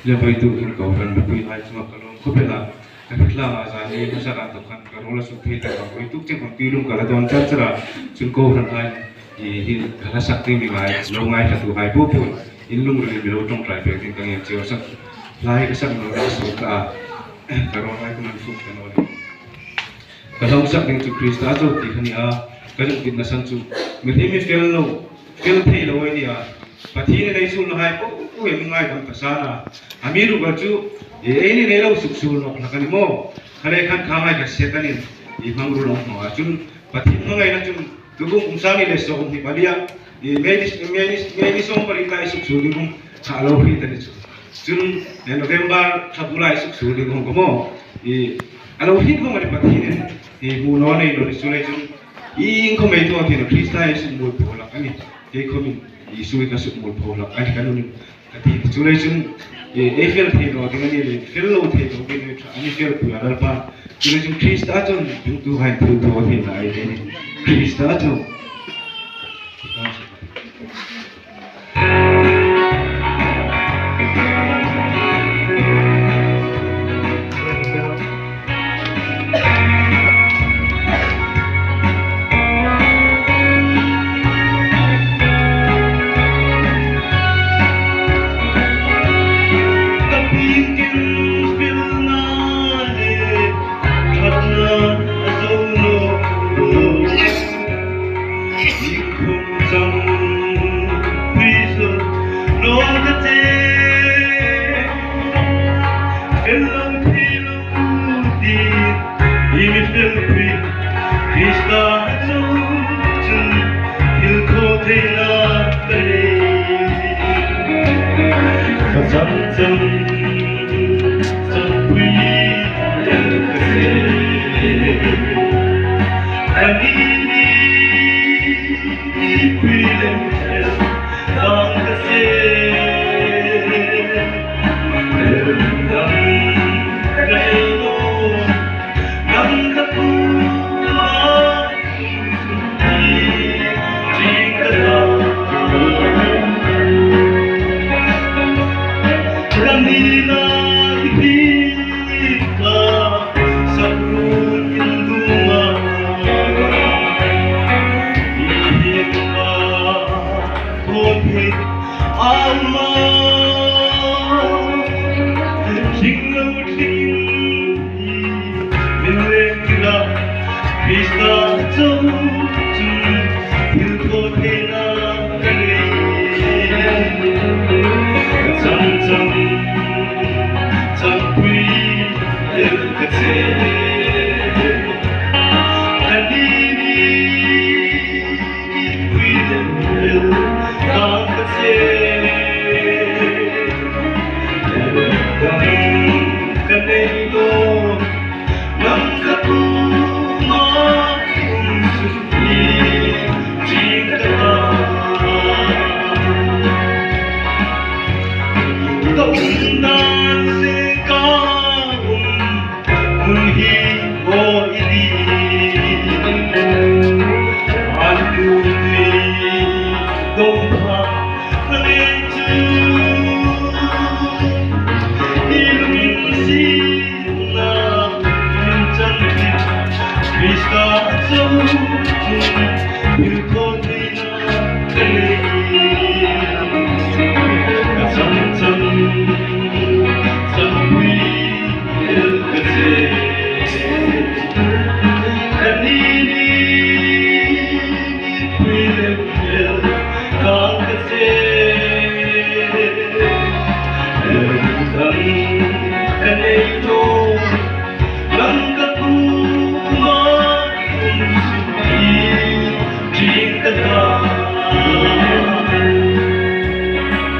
le vai tu in ko ran bu pui hai chuma kalong ko pela la za ni ma sa ran to kan ka rola su phi ta ka vai tu che kon pilum ka la don chan chara chun ko ran hai hi la sakti mi vai lo ngai ta tu hai pu pu in lung ri mi lo tong trai pe tin ka nge cheo sak lai ka sak no ra su ka ro hai ku man fu ka no ka long sak ding chu krista zo ti khani a ka jung tin na san chu mi thi mi fel thei lo ai dia pathi ne nei su lo hai pu em ngai dam ta sana amiru ga chu ni nei lo suk sul nok lakani mo khare khan khamai ka setani I mangru long no achun pathi ngai na chun tugum umsami le so ni balia meni som pari kai suk sul ni kum khalo hi tani chu chun November thabulai suk sul ni kum mo alo hi ko mari pathi ne mu no nei no sulai chun ko mai to ke no krista yesu mo bola kani ke komin Isu ka suk mul phola ani kanun ati chulai chun efel the no dingani le fel lo the no ke ani fel pu aral pa chulai chun krista chun tu hai tu to the na ai de krista chun I need